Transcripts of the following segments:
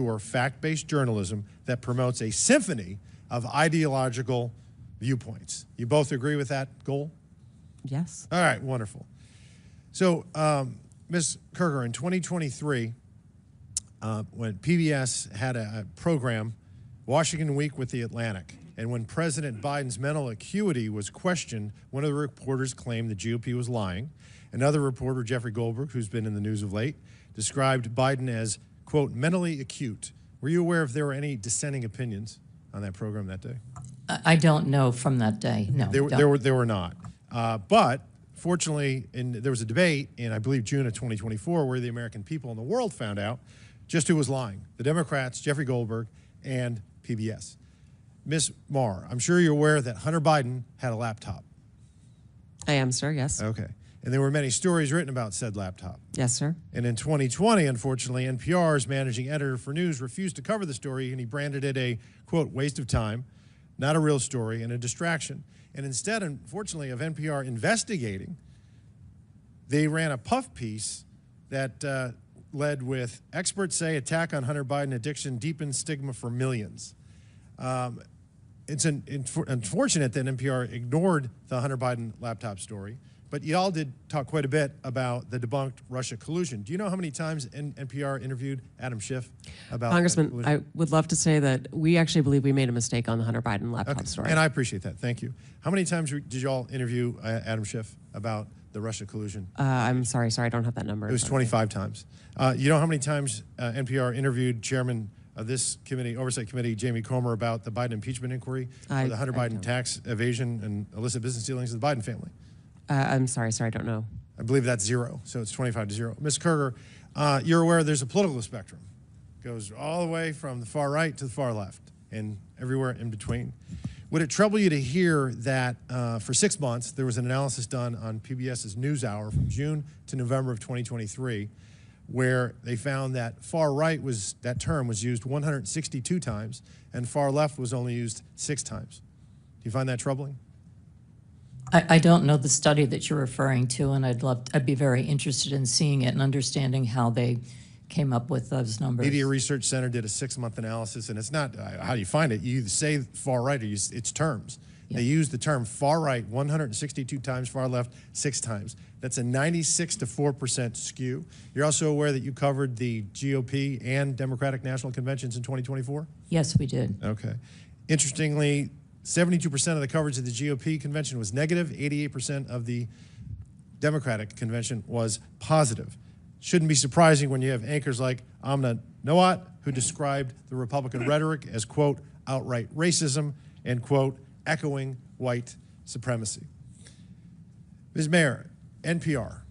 or fact-based journalism that promotes a symphony of ideological viewpoints. You both agree with that goal? Yes. All right, wonderful. So, Ms. Kerger, in 2023, when PBS had a program, Washington Week with the Atlantic, and when President Biden's mental acuity was questioned, one of the reporters claimed the GOP was lying. Another reporter, Jeffrey Goldberg, who's been in the news of late, described Biden as, quote, mentally acute. Were you aware if there were any dissenting opinions on that program that day? I don't know from that day, no. There were not. But fortunately, there was a debate in, I believe, June of 2024 where the American people and the world found out just who was lying. The Democrats, Jeffrey Goldberg, and PBS. Ms. Marr, I'm sure you're aware that Hunter Biden had a laptop. I am, sir, yes. Okay. And there were many stories written about said laptop. Yes, sir. And in 2020, unfortunately, NPR's managing editor for news refused to cover the story, and he branded it a, quote, waste of time, not a real story, and a distraction. And instead, unfortunately, of NPR investigating, they ran a puff piece that led with, experts say attack on Hunter Biden addiction deepens stigma for millions. It's unfortunate that NPR ignored the Hunter Biden laptop story, but y'all did talk quite a bit about the debunked Russia collusion. Do you know how many times NPR interviewed Adam Schiff about Congressman, I would love to say that we actually believe we made a mistake on the Hunter Biden laptop story. And I appreciate that. Thank you. How many times did y'all interview Adam Schiff about the Russia collusion? I'm sorry, I don't have that number. It was 25 times. You know how many times NPR interviewed Chairman of this committee, Oversight Committee, Jamie Comer, about the Biden impeachment inquiry or the Hunter Biden tax evasion and illicit business dealings of the Biden family? I'm sorry, I don't know. I believe that's 0, so it's 25-0. Ms. Kerger, you're aware there's a political spectrum. It goes all the way from the far right to the far left and everywhere in between. Would it trouble you to hear that for 6 months there was an analysis done on PBS's NewsHour from June to November of 2023 where they found that far right that term was used 162 times and far left was only used 6 times? Do you find that troubling? I don't know the study that you're referring to, and I'd be very interested in seeing it and understanding how they came up with those numbers. Media Research Center did a 6-month analysis, and it's not how do you find it. You either say far right or it's terms. Yeah. They use the term far right 162 times, far left 6 times. That's a 96 to 4% skew. You're also aware that you covered the GOP and Democratic National Conventions in 2024? Yes, we did. Okay. Interestingly, 72% of the coverage of the GOP convention was negative, 88% of the Democratic convention was positive. Shouldn't be surprising when you have anchors like Amna Noat, who described the Republican rhetoric as, quote, outright racism and, quote, echoing white supremacy. Ms. Mayor, NPR,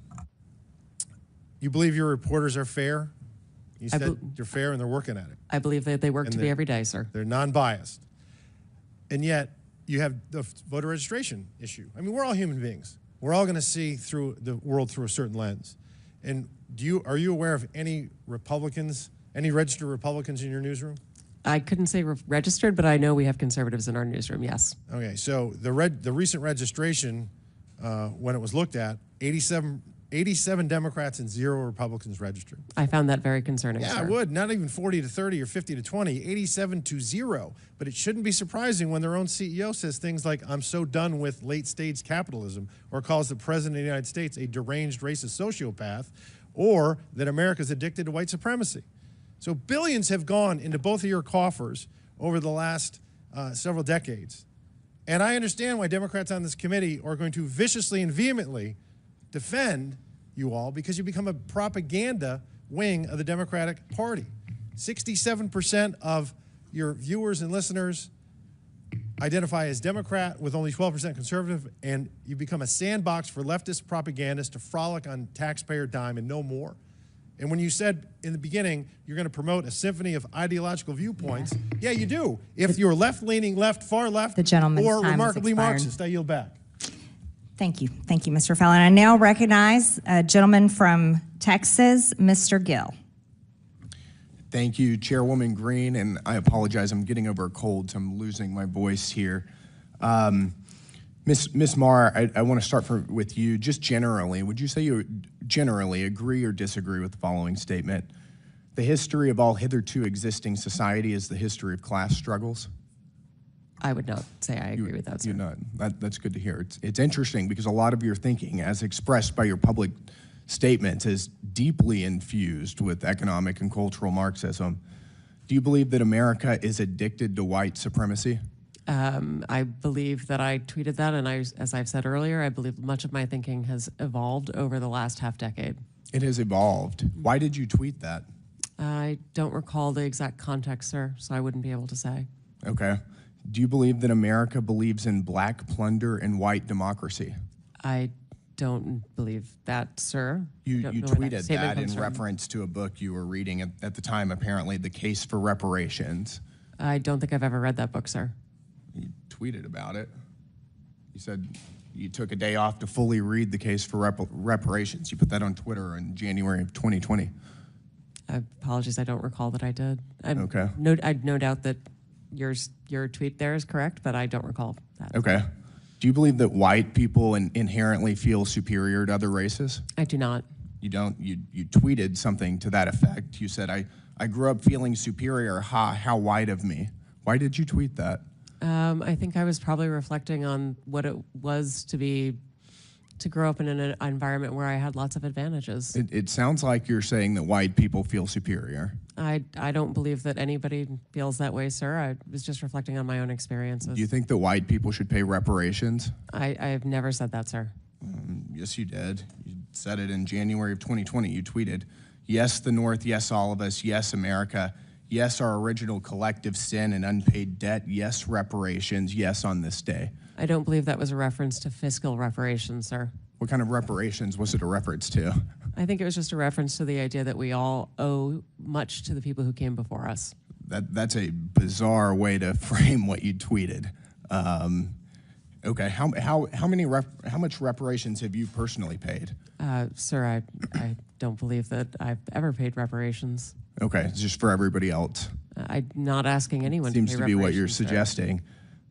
you believe your reporters are fair? You said they're fair and they're working at it. I believe that they work to be every day, sir. They're non-biased. And yet, you have the voter registration issue. I mean, we're all human beings. We're all going to see through the world through a certain lens. And are you aware of any Republicans, any registered Republicans in your newsroom? I couldn't say registered, but I know we have conservatives in our newsroom, yes. Okay, so the recent registration, when it was looked at, 87 Democrats and 0 Republicans registered. I found that very concerning, Yeah, sir. I would. Not even 40 to 30 or 50 to 20, 87 to 0. But it shouldn't be surprising when their own CEO says things like, I'm so done with late-stage capitalism, or calls the President of the United States a deranged racist sociopath, or that America's addicted to white supremacy. So billions have gone into both of your coffers over the last several decades. And I understand why Democrats on this committee are going to viciously and vehemently defend you all, because you become a propaganda wing of the Democratic Party. 67% of your viewers and listeners identify as Democrat, with only 12% conservative, and you become a sandbox for leftist propagandists to frolic on taxpayer dime and no more. And when you said in the beginning you're going to promote a symphony of ideological viewpoints, yeah, you do. If you're left-leaning, far left, or remarkably Marxist, I yield back. Thank you, Mr. Fallon. I now recognize a gentleman from Texas, Mr. Gill. Thank you, Chairwoman Greene, and I apologize, I'm getting over a cold, so I'm losing my voice here. Ms. Marr, I want to start with you. Just generally, would you say you generally agree or disagree with the following statement? The history of all hitherto existing society is the history of class struggles? I would not say I agree with that, sir. You're not. That's good to hear. It's interesting because a lot of your thinking, as expressed by your public statements, is deeply infused with economic and cultural Marxism. Do you believe that America is addicted to white supremacy? I believe that I tweeted that, and as I've said earlier, I believe much of my thinking has evolved over the last half decade. It has evolved. Why did you tweet that? I don't recall the exact context, sir, so I wouldn't be able to say. Okay. Do you believe that America believes in black plunder and white democracy? I don't believe that, sir. You Don't know where tweeted statement that in comes from. reference to a book you were reading at the time, apparently, The Case for Reparations. I don't think I've ever read that book, sir. You tweeted about it. You said you took a day off to fully read The Case for Reparations. You put that on Twitter in January of 2020. Apologies, I don't recall that I did. Okay. I'd no doubt that your tweet there is correct, but I don't recall that. Okay. Do you believe that white people inherently feel superior to other races? I do not. You don't. You tweeted something to that effect. You said, I grew up feeling superior. Ha, how white of me. Why did you tweet that? I think I was probably reflecting on what it was to grow up in an environment where I had lots of advantages. It sounds like you're saying that white people feel superior. I don't believe that anybody feels that way, sir. I was just reflecting on my own experiences. Do you think that white people should pay reparations? I've never said that, sir. Yes, you did. You said it in January of 2020. You tweeted, yes, the North, yes, all of us, yes, America, yes, our original collective sin and unpaid debt, yes, reparations, yes, on this day. I don't believe that was a reference to fiscal reparations, sir. What kind of reparations was it a reference to? I think it was just a reference to the idea that we all owe much to the people who came before us. That's a bizarre way to frame what you tweeted. Okay, how much reparations have you personally paid? Sir, I don't believe that I've ever paid reparations. Okay, it's just for everybody else. I'm not asking anyone Seems to to pay be what you're reparations, sir. suggesting.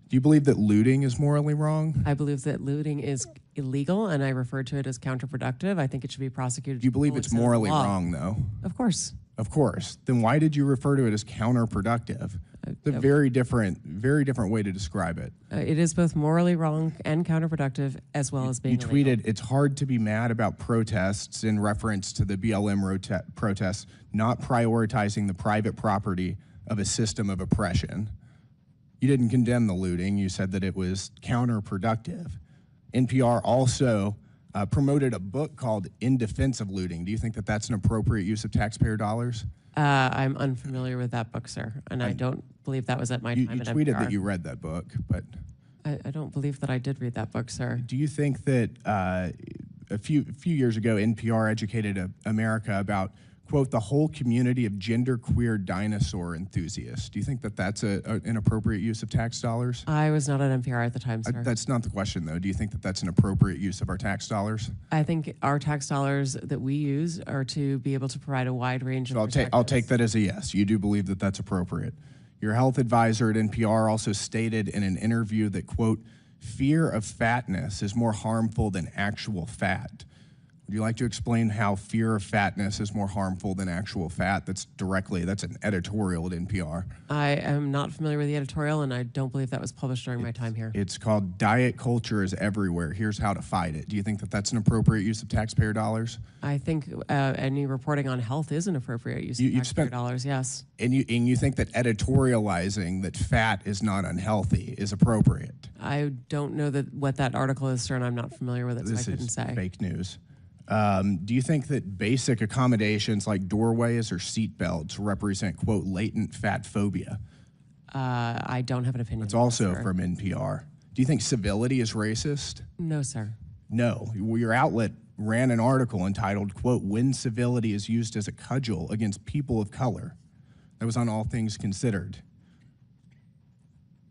Do you believe that looting is morally wrong? I believe that looting is illegal, and I refer to it as counterproductive. I think it should be prosecuted. Do you believe to the it's full extent of the morally law. wrong, though? Of course. Of course. Then why did you refer to it as counterproductive? It's a very different way to describe it. It is both morally wrong and counterproductive, as well as being You illegal. tweeted, it's hard to be mad about protests in reference to the BLM protests, not prioritizing the private property of a system of oppression. You didn't condemn the looting. You said that it was counterproductive. NPR also promoted a book called In Defense of Looting. Do you think that that's an appropriate use of taxpayer dollars? I'm unfamiliar with that book, sir, and I don't believe that was at my You time at tweeted NPR. that you read that book, but I don't believe that I did read that book, sir. do you think that a few years ago, NPR educated America about, quote, the whole community of genderqueer dinosaur enthusiasts? Do you think that that's an appropriate use of tax dollars? I was not at NPR at the time, sir. That's not the question, though. Do you think that that's an appropriate use of our tax dollars? I think our tax dollars that we use are to be able to provide a wide range of I'll perspectives. take that as a yes. You do believe that that's appropriate. Your health advisor at NPR also stated in an interview that, quote, fear of fatness is more harmful than actual fat. Would you like to explain how fear of fatness is more harmful than actual fat? That's an editorial at NPR. I am not familiar with the editorial, and I don't believe that was published during my time here. It's called Diet Culture is Everywhere. Here's how to fight it. Do you think that that's an appropriate use of taxpayer dollars? I think any reporting on health is an appropriate use of You've taxpayer spent- dollars, yes. And you think that editorializing that fat is not unhealthy is appropriate? I don't know what that article is, sir, and I'm not familiar with it, so I This couldn't is say. fake news. Do you think that basic accommodations like doorways or seat belts represent, quote, latent fat phobia? I don't have an opinion. It's on that, also sir. from NPR. Do you think civility is racist? No, sir. No. Your outlet ran an article entitled, quote, when civility is used as a cudgel against people of color. That was on All Things Considered.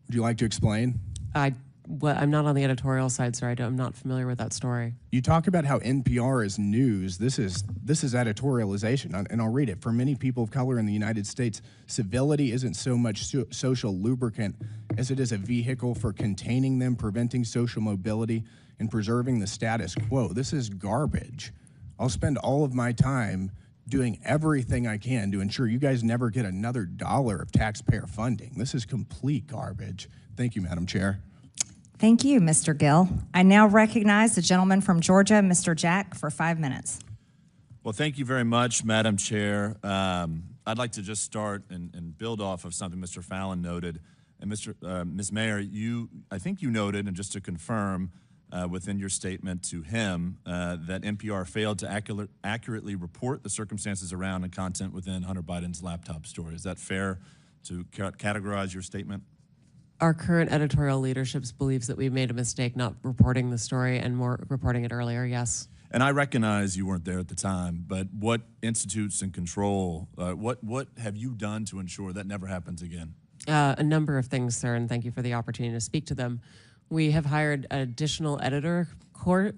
Would you like to explain? I'm not on the editorial side, sir. I'm not familiar with that story. You talk about how NPR is news. This is editorialization, and I'll read it. For many people of color in the United States, civility isn't so much social lubricant as it is a vehicle for containing them, preventing social mobility, and preserving the status quo. This is garbage. I'll spend all of my time doing everything I can to ensure you guys never get another dollar of taxpayer funding. This is complete garbage. Thank you, Madam Chair. Thank you, Mr. Gill. I now recognize the gentleman from Georgia, Mr. Jack, for 5 minutes. Well, thank you very much, Madam Chair. I'd like to just start and build off of something Mr. Fallon noted. And Ms. Mayor, I think you noted, and just to confirm within your statement to him, that NPR failed to accurately report the circumstances around and content within Hunter Biden's laptop story. Is that fair to categorize your statement? Our current editorial leadership believes that we made a mistake not reporting the story and more reporting it earlier, yes. And I recognize you weren't there at the time, but what institutes and control, what have you done to ensure that never happens again? A number of things, sir, and thank you for the opportunity to speak to them. We have hired additional editor core,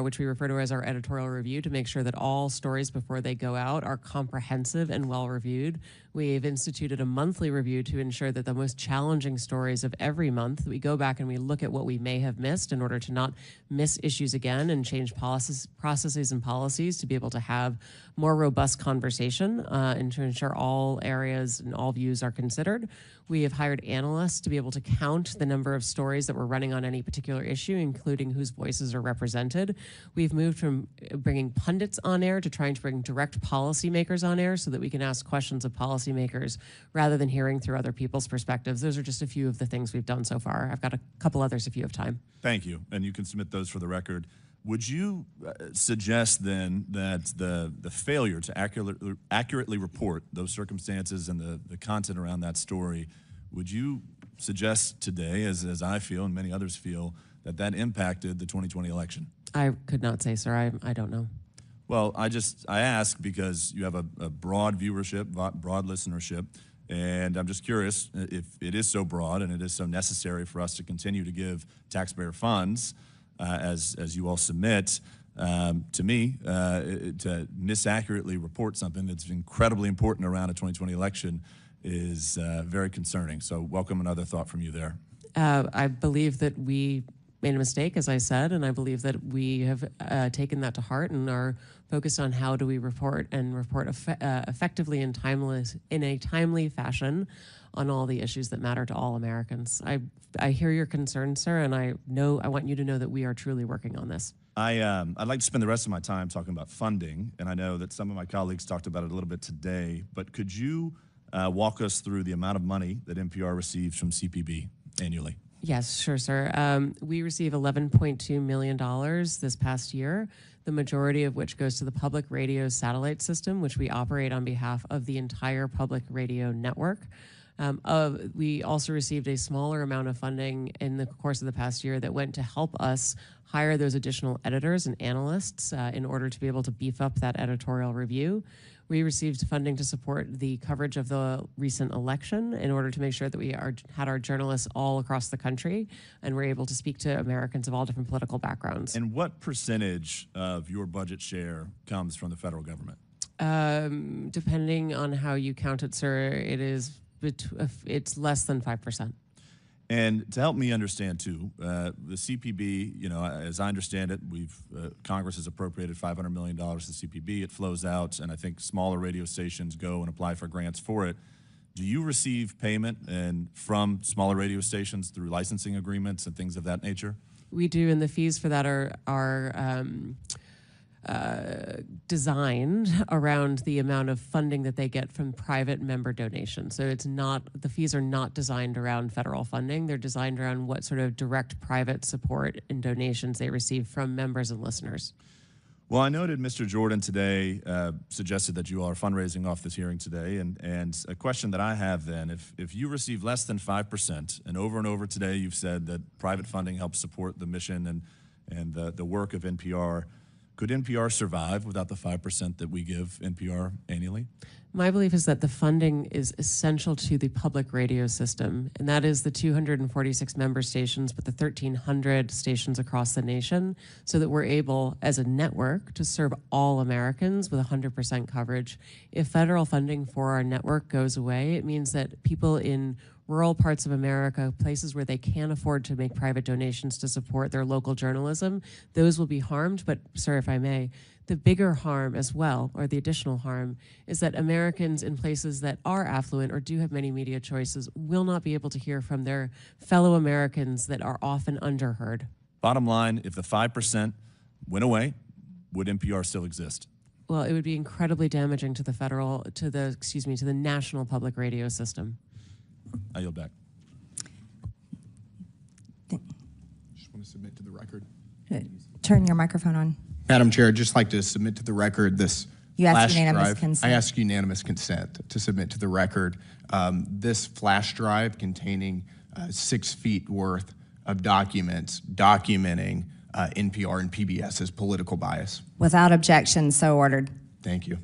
which we refer to as our editorial review, to make sure that all stories before they go out are comprehensive and well reviewed. We've instituted a monthly review to ensure that the most challenging stories of every month, we go back and we look at what we may have missed in order to not miss issues again and change processes and policies to be able to have more robust conversation and to ensure all areas and all views are considered. We have hired analysts to be able to count the number of stories that we're running on any particular issue, including whose voices are represented. We've moved from bringing pundits on air to trying to bring direct policymakers on air so that we can ask questions of policymakers rather than hearing through other people's perspectives. Those are just a few of the things we've done so far. I've got a couple others if you have time. Thank you, and you can submit those for the record. Would you suggest then that the failure to accurately report those circumstances and the content around that story, would you suggest today, as I feel and many others feel, that impacted the 2020 election? I could not say, sir. I don't know. Well, I ask because you have a broad viewership, broad listenership, and I'm just curious if it is so broad and it is so necessary for us to continue to give taxpayer funds, as you all submit, to me, to misaccurately report something that's incredibly important around a 2020 election is very concerning. So welcome another thought from you there. I believe that we made a mistake, as I said, and I believe that we have taken that to heart and are focused on how do we report and report effectively and in a timely fashion on all the issues that matter to all Americans. I hear your concern, sir, and I want you to know that we are truly working on this. I'd like to spend the rest of my time talking about funding, and I know that some of my colleagues talked about it a little bit today, but could you walk us through the amount of money that NPR receives from CPB annually? Yes, sure, sir. We receive $11.2 million this past year, the majority of which goes to the public radio satellite system, which we operate on behalf of the entire public radio network. We also received a smaller amount of funding in the course of the past year that went to help us hire those additional editors and analysts in order to be able to beef up that editorial review. We received funding to support the coverage of the recent election in order to make sure that we had our journalists all across the country and were able to speak to Americans of all different political backgrounds. And what percentage of your budget share comes from the federal government? Depending on how you count it, sir, it's less than 5%. And to help me understand too, the CPB, as I understand it, Congress has appropriated $500 million to CPB. It flows out, and I think smaller radio stations go and apply for grants for it. Do you receive payment from smaller radio stations through licensing agreements and things of that nature? We do, and the fees for that are designed around the amount of funding that they get from private member donations. So the fees are not designed around federal funding. They're designed around what sort of direct private support and donations they receive from members and listeners. Well, I noted Mr. Jordan today suggested that you all are fundraising off this hearing today, and a question that I have then, if you receive less than 5%, and over today you've said that private funding helps support the mission and the work of NPR, could NPR survive without the 5% that we give NPR annually? My belief is that the funding is essential to the public radio system, and that is the 246 member stations, but the 1,300 stations across the nation, so that we're able, as a network, to serve all Americans with 100% coverage. If federal funding for our network goes away, it means that people in rural parts of America, places where they can't afford to make private donations to support their local journalism, those will be harmed. But, sir, if I may, The bigger harm as well, or the additional harm, is that Americans in places that are affluent or do have many media choices will not be able to hear from their fellow Americans that are often underheard. Bottom line, if the 5% went away, would NPR still exist? Well, it would be incredibly damaging to the national public radio system. I yield back. Just want to submit to the record. Turn your microphone on. Madam Chair, I'd just like to submit to the record this You asked flash unanimous drive. consent. I ask unanimous consent to submit to the record this flash drive containing 6 feet worth of documents documenting NPR and PBS's political bias. Without objection, so ordered. Thank you.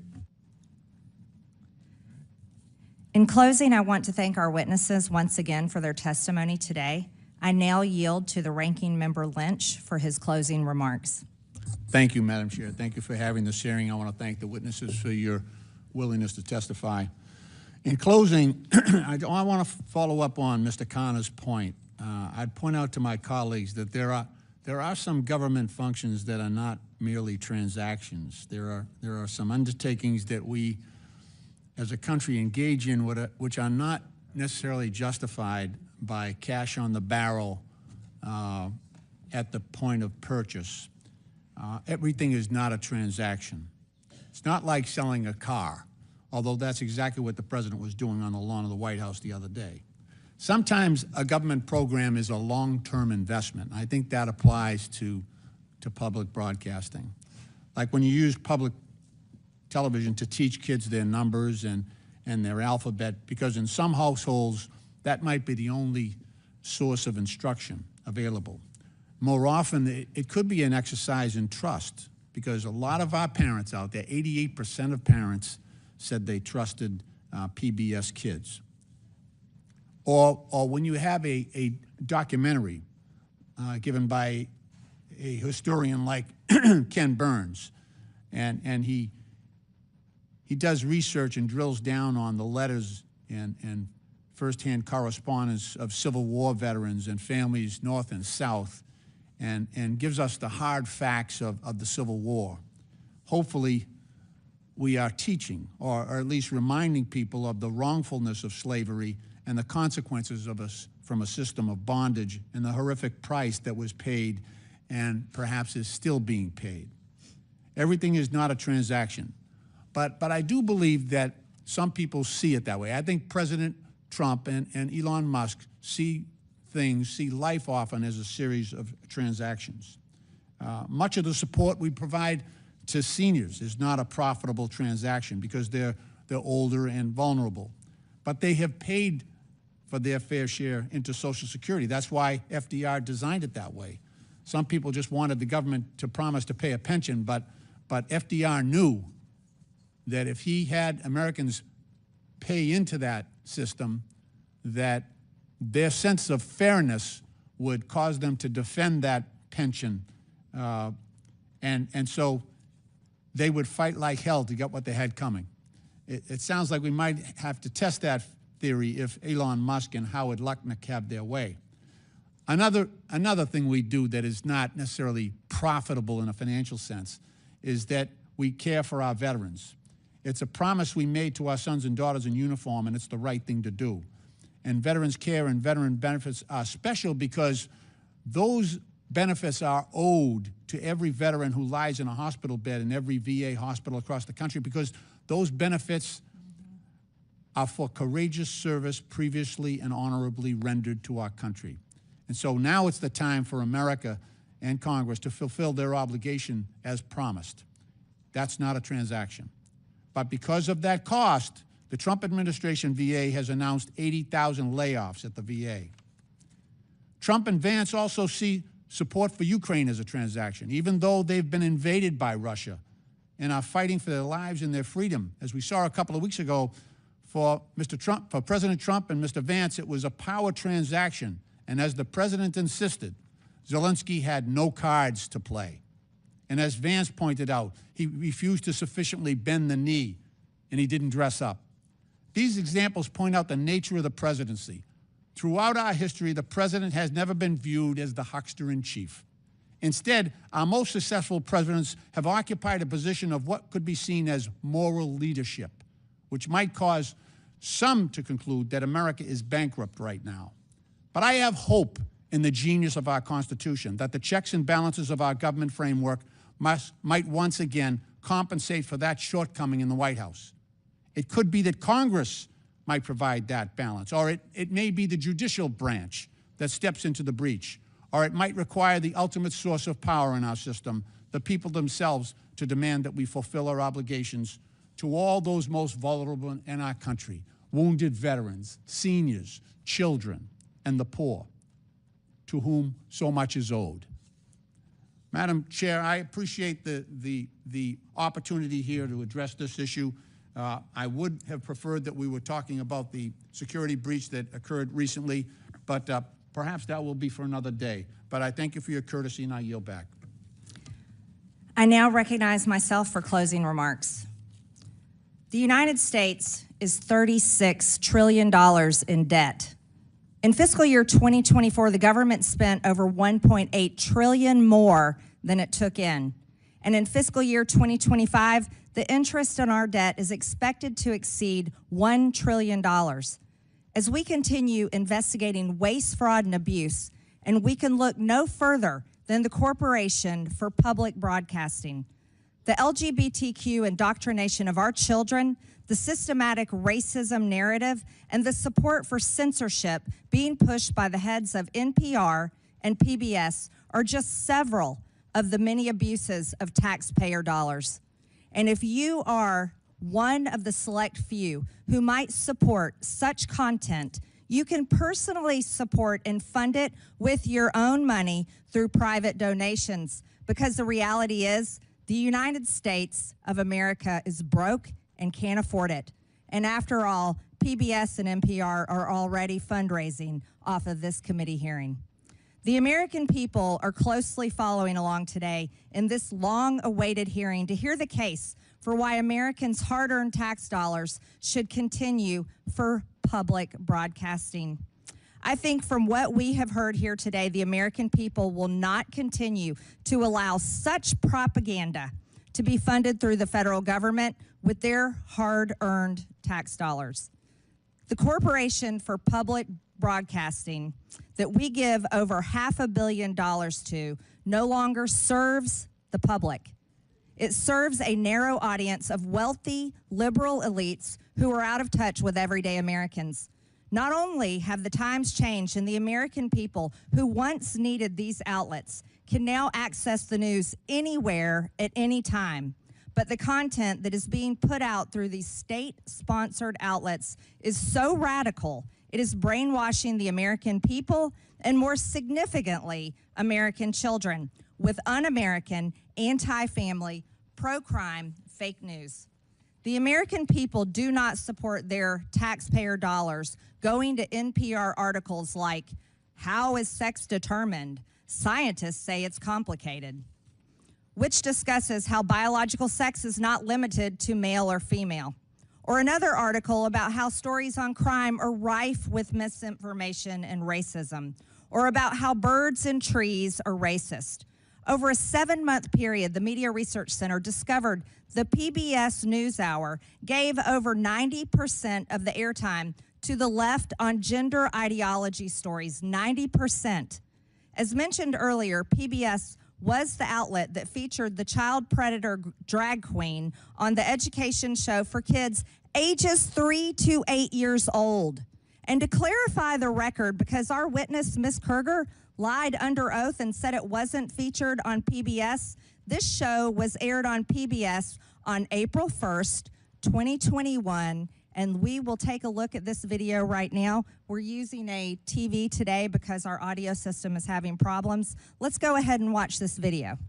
In closing, I want to thank our witnesses once again for their testimony today. I now yield to the Ranking Member Lynch for his closing remarks. Thank you, Madam Chair. Thank you for having this hearing. I want to thank the witnesses for your willingness to testify. In closing, I want to follow up on Mr. Connor's point. I'd point out to my colleagues that there are some government functions that are not merely transactions. There are some undertakings that we, as a country, engage in which are not necessarily justified by cash on the barrel at the point of purchase. Everything is not a transaction. It's not like selling a car, although that's exactly what the president was doing on the lawn of the White House the other day. Sometimes a government program is a long-term investment. I think that applies to public broadcasting. Like when you use public television to teach kids their numbers and their alphabet, because in some households, that might be the only source of instruction available. More often, it could be an exercise in trust, because a lot of our parents out there, 88% of parents said they trusted PBS Kids. Or when you have a documentary given by a historian like Ken Burns, and he does research and drills down on the letters and firsthand correspondence of Civil War veterans and families north and south, and gives us the hard facts of the Civil War. Hopefully, we are teaching, or at least reminding people of the wrongfulness of slavery and the consequences of us from a system of bondage and the horrific price that was paid and perhaps is still being paid. Everything is not a transaction. But I do believe that some people see it that way. I think President Trump and Elon Musk see life often as a series of transactions. Much of the support we provide to seniors is not a profitable transaction because they're older and vulnerable. But they have paid for their fair share into Social Security. That's why FDR designed it that way. Some people just wanted the government to promise to pay a pension, but FDR knew that if he had Americans pay into that system, that their sense of fairness would cause them to defend that pension. And so they would fight like hell to get what they had coming. It sounds like we might have to test that theory if Elon Musk and Howard Lutnick have their way. Another thing we do that is not necessarily profitable in a financial sense is that we care for our veterans. It's a promise we made to our sons and daughters in uniform, and it's the right thing to do. And veterans care and veteran benefits are special because those benefits are owed to every veteran who lies in a hospital bed in every VA hospital across the country, because those benefits are for courageous service previously and honorably rendered to our country. And so now it's the time for America and Congress to fulfill their obligation as promised. That's not a transaction. But because of that cost, the Trump administration VA has announced 80,000 layoffs at the VA. Trump and Vance also see support for Ukraine as a transaction, even though they've been invaded by Russia and are fighting for their lives and their freedom. As we saw a couple of weeks ago, for President Trump and Mr. Vance, it was a power transaction. And as the president insisted, Zelensky had no cards to play. And as Vance pointed out, he refused to sufficiently bend the knee, and he didn't dress up. These examples point out the nature of the presidency. Throughout our history, the president has never been viewed as the huckster in chief. Instead, our most successful presidents have occupied a position of what could be seen as moral leadership, which might cause some to conclude that America is bankrupt right now. But I have hope in the genius of our Constitution, that the checks and balances of our government framework might once again compensate for that shortcoming in the White House. It could be that Congress might provide that balance, or it may be the judicial branch that steps into the breach, or it might require the ultimate source of power in our system, the people themselves, to demand that we fulfill our obligations to all those most vulnerable in our country: wounded veterans, seniors, children, and the poor, to whom so much is owed. Madam Chair, I appreciate the opportunity here to address this issue. I would have preferred that we were talking about the security breach that occurred recently, but perhaps that will be for another day. But I thank you for your courtesy, and I yield back. I now recognize myself for closing remarks. The United States is $36 trillion in debt. In fiscal year 2024, the government spent over $1.8 trillion more than it took in. And in fiscal year 2025, the interest on our debt is expected to exceed $1 trillion. As we continue investigating waste, fraud, and abuse, and we can look no further than the Corporation for Public Broadcasting, the LGBTQ indoctrination of our children, the systematic racism narrative, and the support for censorship being pushed by the heads of NPR and PBS are just several of the many abuses of taxpayer dollars. And if you are one of the select few who might support such content, you can personally support and fund it with your own money through private donations, because the reality is the United States of America is broke and can't afford it. And after all, PBS and NPR are already fundraising off of this committee hearing. The American people are closely following along today in this long-awaited hearing to hear the case for why Americans' hard-earned tax dollars should continue for public broadcasting. I think from what we have heard here today, the American people will not continue to allow such propaganda to be funded through the federal government with their hard-earned tax dollars. The Corporation for Public Broadcasting that we give over $500 million to no longer serves the public. It serves a narrow audience of wealthy, liberal elites who are out of touch with everyday Americans. Not only have the times changed and the American people who once needed these outlets can now access the news anywhere at any time, but the content that is being put out through these state-sponsored outlets is so radical, it is brainwashing the American people and, more significantly, American children with un-American, anti-family, pro-crime fake news. The American people do not support their taxpayer dollars going to NPR articles like, "How is sex determined? Scientists say it's complicated," which discusses how biological sex is not limited to male or female. Or another article about how stories on crime are rife with misinformation and racism. Or about how birds and trees are racist. Over a 7-month period, the Media Research Center discovered the PBS NewsHour gave over 90% of the airtime to the left on gender ideology stories, 90%. As mentioned earlier, PBS was the outlet that featured the child predator drag queen on the education show for kids ages 3 to 8 years old. And to clarify the record, because our witness, Ms. Kerger, lied under oath and said it wasn't featured on PBS, this show was aired on PBS on April 1st, 2021, and we will take a look at this video right now. We're using a TV today because our audio system is having problems. Let's go ahead and watch this video.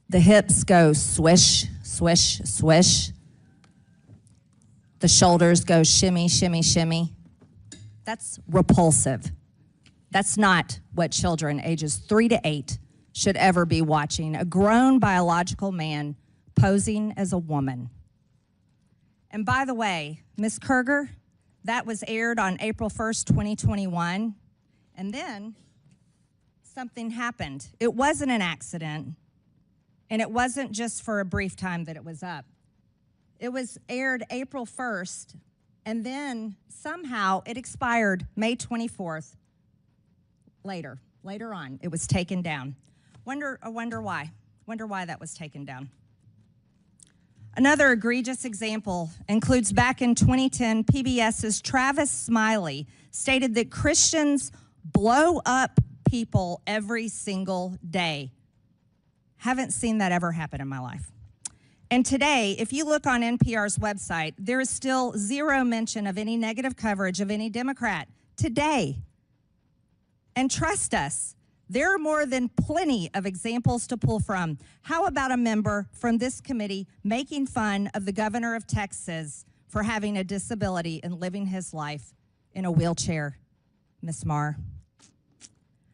The hips go swish, swish, swish. The shoulders go shimmy, shimmy, shimmy. That's repulsive. That's not what children ages 3 to 8 should ever be watching. A grown biological man posing as a woman. And by the way, Ms. Kerger, that was aired on April 1st, 2021. And then something happened. It wasn't an accident. And it wasn't just for a brief time that it was up. It was aired April 1st, and then somehow it expired May 24th. Later on, it was taken down. I wonder why. Wonder why that was taken down. Another egregious example includes back in 2010, PBS's Travis Smiley stated that Christians blow up people every single day. Haven't seen that ever happen in my life. And today, if you look on NPR's website, there is still zero mention of any negative coverage of any Democrat today. And trust us, there are more than plenty of examples to pull from. How about a member from this committee making fun of the governor of Texas for having a disability and living his life in a wheelchair, Ms. Marr?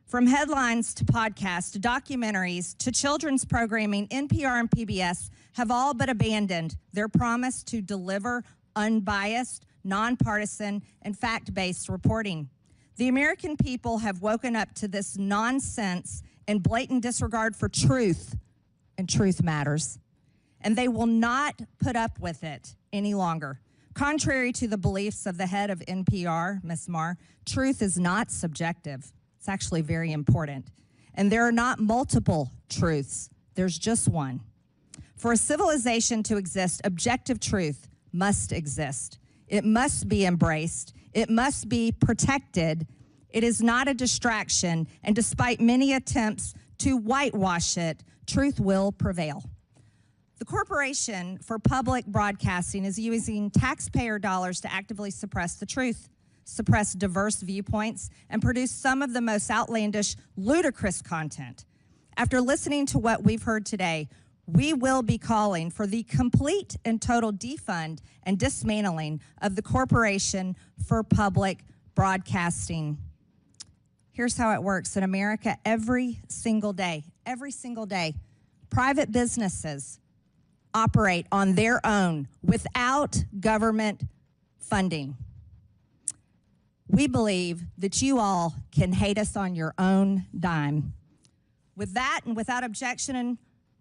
From headlines to podcasts to documentaries to children's programming, NPR and PBS have all but abandoned their promise to deliver unbiased, nonpartisan, and fact-based reporting. The American people have woken up to this nonsense and blatant disregard for truth, and truth matters. And they will not put up with it any longer. Contrary to the beliefs of the head of NPR, Ms. Marr, truth is not subjective. It's actually very important. And there are not multiple truths. There's just one. For a civilization to exist, objective truth must exist. It must be embraced. It must be protected. It is not a distraction. And despite many attempts to whitewash it, truth will prevail. The Corporation for Public Broadcasting is using taxpayer dollars to actively suppress the truth, suppress diverse viewpoints, and produce some of the most outlandish, ludicrous content. After listening to what we've heard today, we will be calling for the complete and total defund and dismantling of the Corporation for Public Broadcasting. Here's how it works in America every single day, private businesses operate on their own without government funding. We believe that you all can hate us on your own dime. With that and without objection,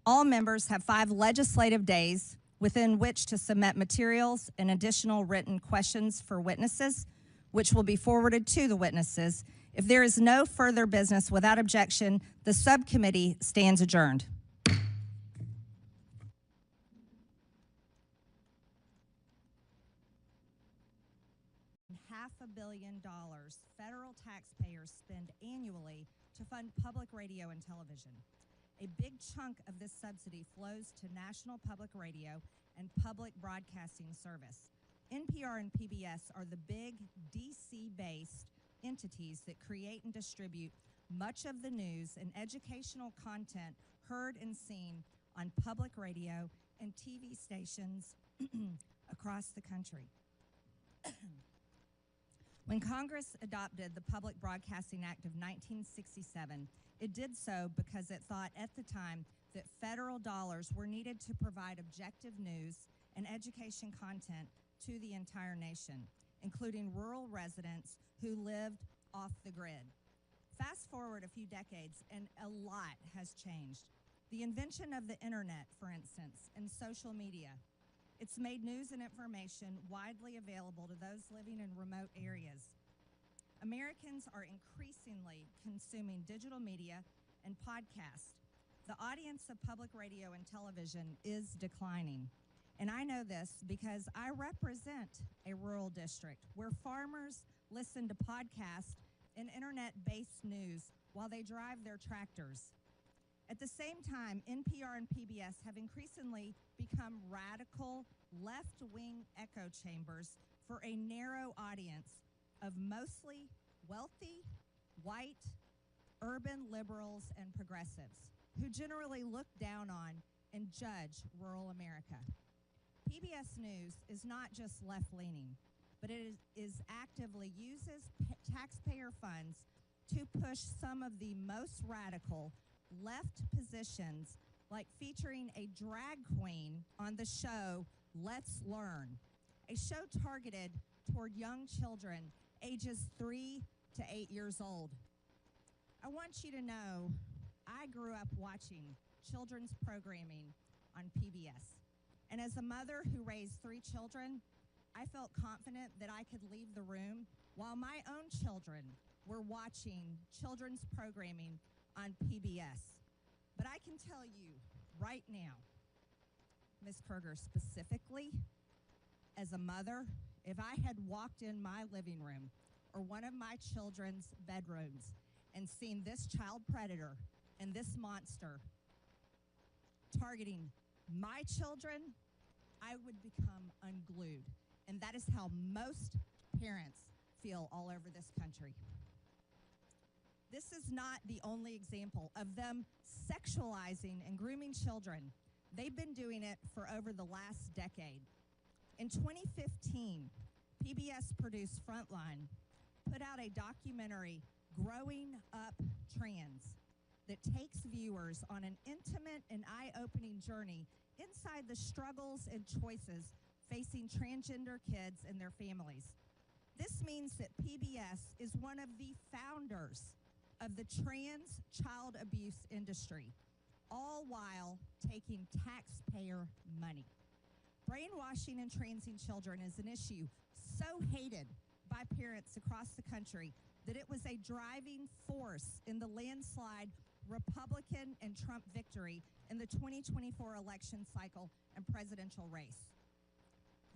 all members have 5 legislative days within which to submit materials and additional written questions for witnesses, which will be forwarded to the witnesses. If there is no further business without objection, the subcommittee stands adjourned. $500 million federal taxpayers spend annually to fund public radio and television. A big chunk of this subsidy flows to National Public Radio and Public Broadcasting Service. NPR and PBS are the big DC-based entities that create and distribute much of the news and educational content heard and seen on public radio and TV stations across the country. When Congress adopted the Public Broadcasting Act of 1967, it did so because it thought at the time that federal dollars were needed to provide objective news and education content to the entire nation, including rural residents who lived off the grid. Fast forward a few decades, and a lot has changed. The invention of the internet, for instance, and social media. It's made news and information widely available to those living in remote areas. Americans are increasingly consuming digital media and podcasts. The audience of public radio and television is declining. And I know this because I represent a rural district where farmers listen to podcasts and internet-based news while they drive their tractors. At the same time, NPR and PBS have increasingly become radical left-wing echo chambers for a narrow audience of mostly wealthy, white, urban liberals and progressives who generally look down on and judge rural America. PBS News is not just left-leaning, but it is actively uses taxpayer funds to push some of the most radical left positions, like featuring a drag queen on the show Let's Learn, a show targeted toward young children ages 3 to 8 years old. I want you to know I grew up watching children's programming on PBS. And as a mother who raised 3 children, I felt confident that I could leave the room while my own children were watching children's programming on PBS. But I can tell you right now, Ms. Kruger specifically, as a mother, if I had walked in my living room or one of my children's bedrooms and seen this child predator and this monster targeting my children, I would become unglued. And that is how most parents feel all over this country. This is not the only example of them sexualizing and grooming children. They've been doing it for over the last decade. In 2015, PBS produced Frontline put out a documentary, Growing Up Trans, that takes viewers on an intimate and eye-opening journey inside the struggles and choices facing transgender kids and their families. This means that PBS is one of the founders of the trans child abuse industry, all while taking taxpayer money. Brainwashing and transing children is an issue so hated by parents across the country that it was a driving force in the landslide Republican and Trump victory in the 2024 election cycle and presidential race.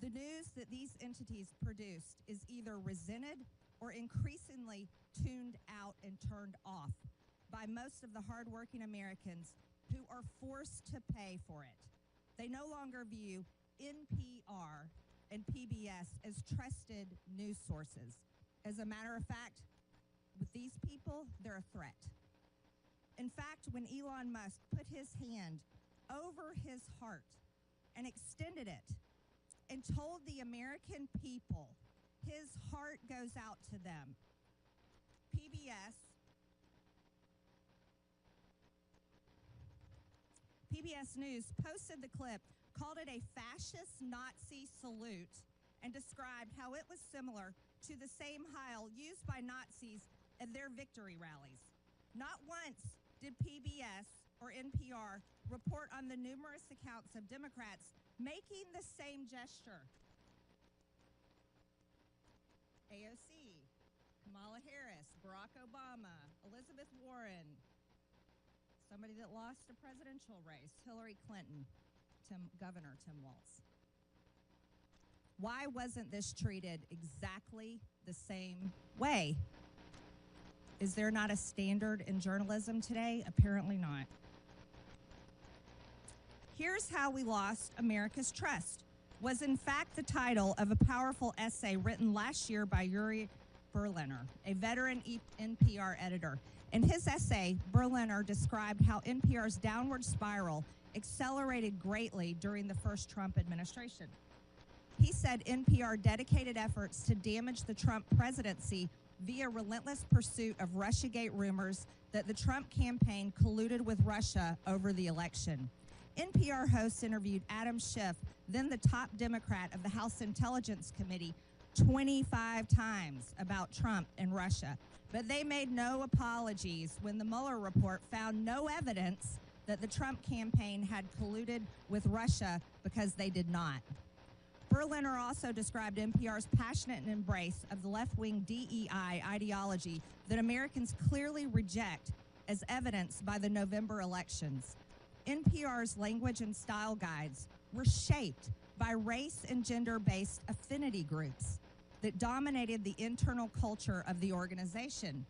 The news that these entities produced is either resented or increasingly tuned out and turned off by most of the hardworking Americans who are forced to pay for it. They no longer view NPR and PBS as trusted news sources. As a matter of fact, with these people, they're a threat. In fact, when Elon Musk put his hand over his heart and extended it and told the American people his heart goes out to them, PBS News posted the clip, called it a fascist Nazi salute, and described how it was similar to the same Heil used by Nazis at their victory rallies. Not once did PBS or NPR report on the numerous accounts of Democrats making the same gesture. AOC, Kamala Harris, Barack Obama, Elizabeth Warren, somebody that lost a presidential race, Hillary Clinton, Governor Tim Walz. Why wasn't this treated exactly the same way? Is there not a standard in journalism today? Apparently not. Here's How We Lost America's Trust was in fact the title of a powerful essay written last year by Yuri Berliner, a veteran NPR editor. In his essay, Berliner described how NPR's downward spiral accelerated greatly during the first Trump administration. He said NPR dedicated efforts to damage the Trump presidency via relentless pursuit of Russiagate rumors that the Trump campaign colluded with Russia over the election. NPR hosts interviewed Adam Schiff, then the top Democrat of the House Intelligence Committee, 25 times about Trump and Russia. But they made no apologies when the Mueller report found no evidence that the Trump campaign had colluded with Russia, because they did not. Berliner also described NPR's passionate embrace of the left-wing DEI ideology that Americans clearly reject, as evidenced by the November elections. NPR's language and style guides were shaped by race and gender-based affinity groups that dominated the internal culture of the organization.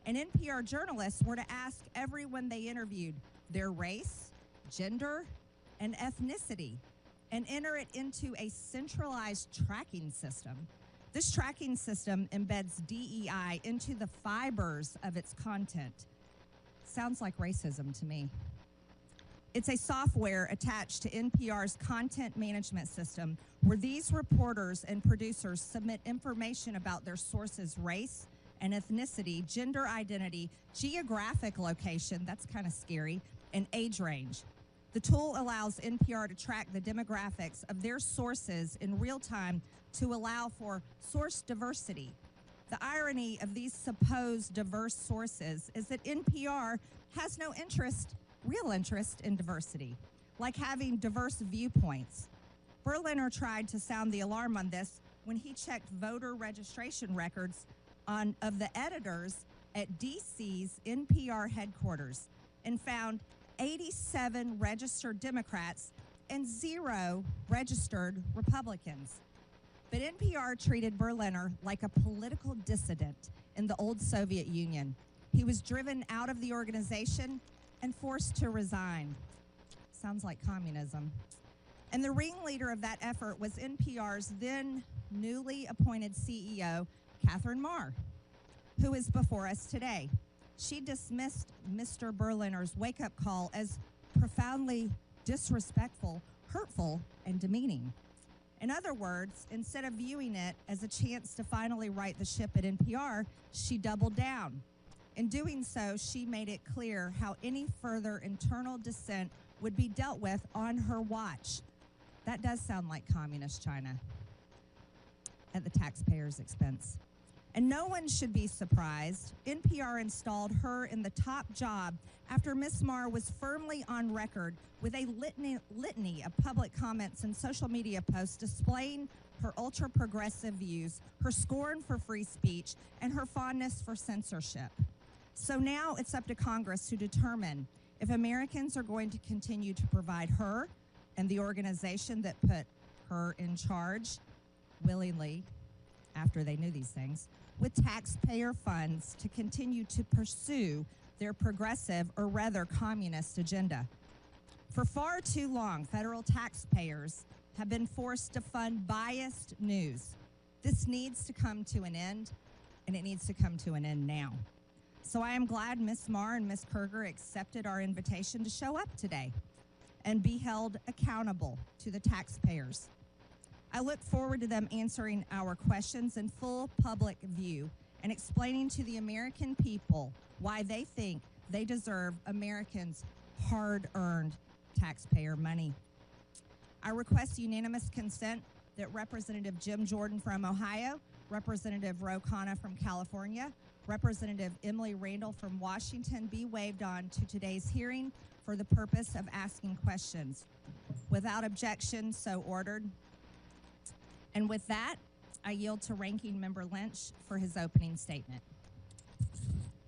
And NPR journalists were to ask everyone they interviewed their race, gender, and ethnicity, and enter it into a centralized tracking system. This tracking system embeds DEI into the fibers of its content. Sounds like racism to me. It's a software attached to NPR's content management system where these reporters and producers submit information about their sources' race and ethnicity, gender identity, geographic location, that's kind of scary, and age range. The tool allows NPR to track the demographics of their sources in real time to allow for source diversity. The irony of these supposed diverse sources is that NPR has no real interest in diversity, like having diverse viewpoints. Berliner tried to sound the alarm on this when he checked voter registration records of the editors at DC's NPR headquarters and found 87 registered Democrats and 0 registered Republicans. But NPR treated Berliner like a political dissident in the old Soviet Union. He was driven out of the organization and forced to resign. Sounds like communism. And the ringleader of that effort was NPR's then newly appointed CEO, Catherine Marr, who is before us today. She dismissed Mr. Berliner's wake-up call as profoundly disrespectful, hurtful, and demeaning. In other words, instead of viewing it as a chance to finally right the ship at NPR, she doubled down. In doing so, she made it clear how any further internal dissent would be dealt with on her watch. That does sound like communist China at the taxpayer's expense. And no one should be surprised. NPR installed her in the top job after Ms. Marr was firmly on record with a litany of public comments and social media posts displaying her ultra-progressive views, her scorn for free speech, and her fondness for censorship. So now it's up to Congress to determine if Americans are going to continue to provide her and the organization that put her in charge willingly, after they knew these things, with taxpayer funds to continue to pursue their progressive, or rather communist, agenda. For far too long, federal taxpayers have been forced to fund biased news. This needs to come to an end, and it needs to come to an end now. So I am glad Ms. Marr and Ms. Kerger accepted our invitation to show up today and be held accountable to the taxpayers. I look forward to them answering our questions in full public view and explaining to the American people why they think they deserve Americans' hard-earned taxpayer money. I request unanimous consent that Representative Jim Jordan from Ohio, Representative Ro Khanna from California, Representative Emily Randall from Washington be waived on to today's hearing for the purpose of asking questions. Without objection, so ordered. And with that, I yield to Ranking Member Lynch for his opening statement.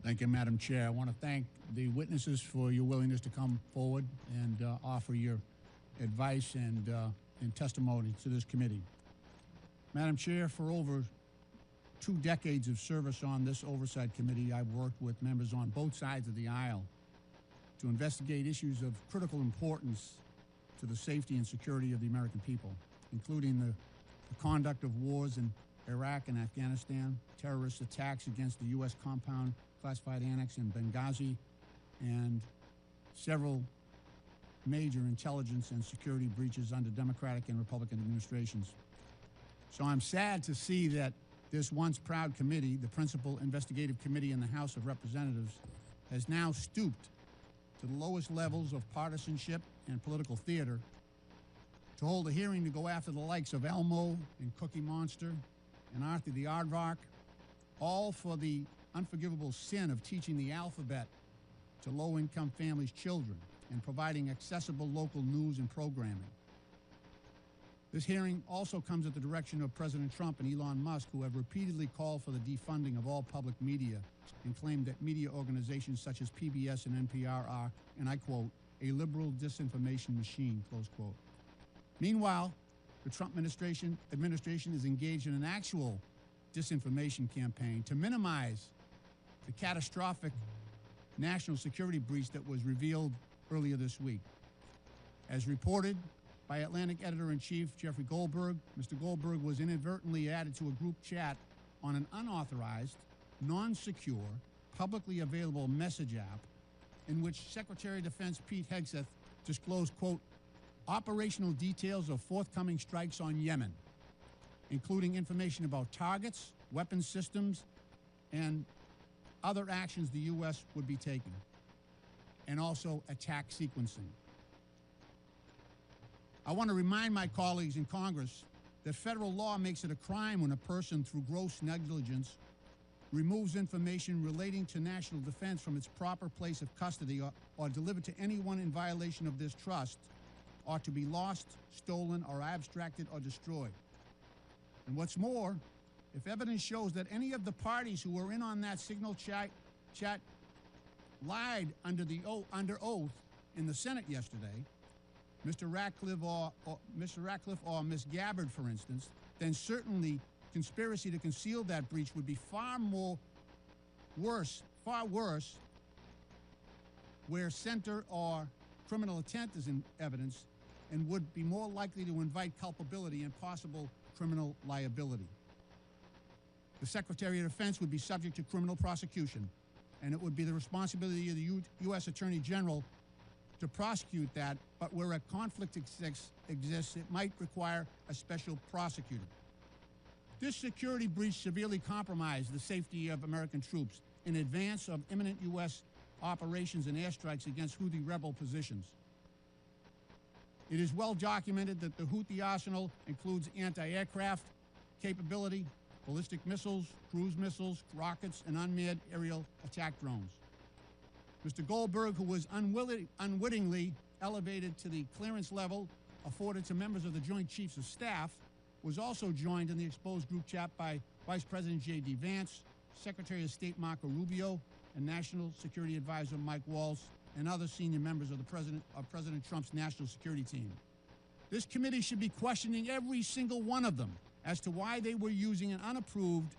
Thank you, Madam Chair. I want to thank the witnesses for your willingness to come forward and offer your advice and testimony to this committee. Madam Chair, for over 2 decades of service on this Oversight Committee, I've worked with members on both sides of the aisle to investigate issues of critical importance to the safety and security of the American people, including the conduct of wars in Iraq and Afghanistan, terrorist attacks against the U.S. compound classified annex in Benghazi, and several major intelligence and security breaches under Democratic and Republican administrations. So I'm sad to see that this once proud committee, the principal investigative committee in the House of Representatives, has now stooped to the lowest levels of partisanship and political theater to hold a hearing to go after the likes of Elmo and Cookie Monster and Arthur the Aardvark, all for the unforgivable sin of teaching the alphabet to low-income families' children and providing accessible local news and programming. This hearing also comes at the direction of President Trump and Elon Musk, who have repeatedly called for the defunding of all public media and claimed that media organizations such as PBS and NPR are, and I quote, a liberal disinformation machine, close quote. Meanwhile, the Trump administration is engaged in an actual disinformation campaign to minimize the catastrophic national security breach that was revealed earlier this week. As reported by Atlantic Editor-in-Chief Jeffrey Goldberg, Mr. Goldberg was inadvertently added to a group chat on an unauthorized, non-secure, publicly available message app in which Secretary of Defense Pete Hegseth disclosed, quote, operational details of forthcoming strikes on Yemen, including information about targets, weapons systems, and other actions the U.S. would be taking, and also attack sequencing. I want to remind my colleagues in Congress that federal law makes it a crime when a person, through gross negligence, removes information relating to national defense from its proper place of custody or delivered to anyone in violation of this trust, or to be lost, stolen, or abstracted or destroyed. And what's more, if evidence shows that any of the parties who were in on that signal chat lied under oath in the Senate yesterday, Mr. Ratcliffe or Ms. Gabbard, for instance, then certainly conspiracy to conceal that breach would be far worse, where center or criminal intent is in evidence, and would be more likely to invite culpability and possible criminal liability. The Secretary of Defense would be subject to criminal prosecution, and it would be the responsibility of the U.S. Attorney General to prosecute that, but where a conflict exists, it might require a special prosecutor. This security breach severely compromised the safety of American troops in advance of imminent U.S. operations and airstrikes against Houthi rebel positions. It is well documented that the Houthi arsenal includes anti-aircraft capability, ballistic missiles, cruise missiles, rockets, and unmanned aerial attack drones. Mr. Goldberg, who was unwittingly elevated to the clearance level afforded to members of the Joint Chiefs of Staff, was also joined in the exposed group chat by Vice President J.D. Vance, Secretary of State Marco Rubio, and National Security Advisor Mike Waltz, and other senior members of President Trump's national security team. This committee should be questioning every single one of them as to why they were using an unapproved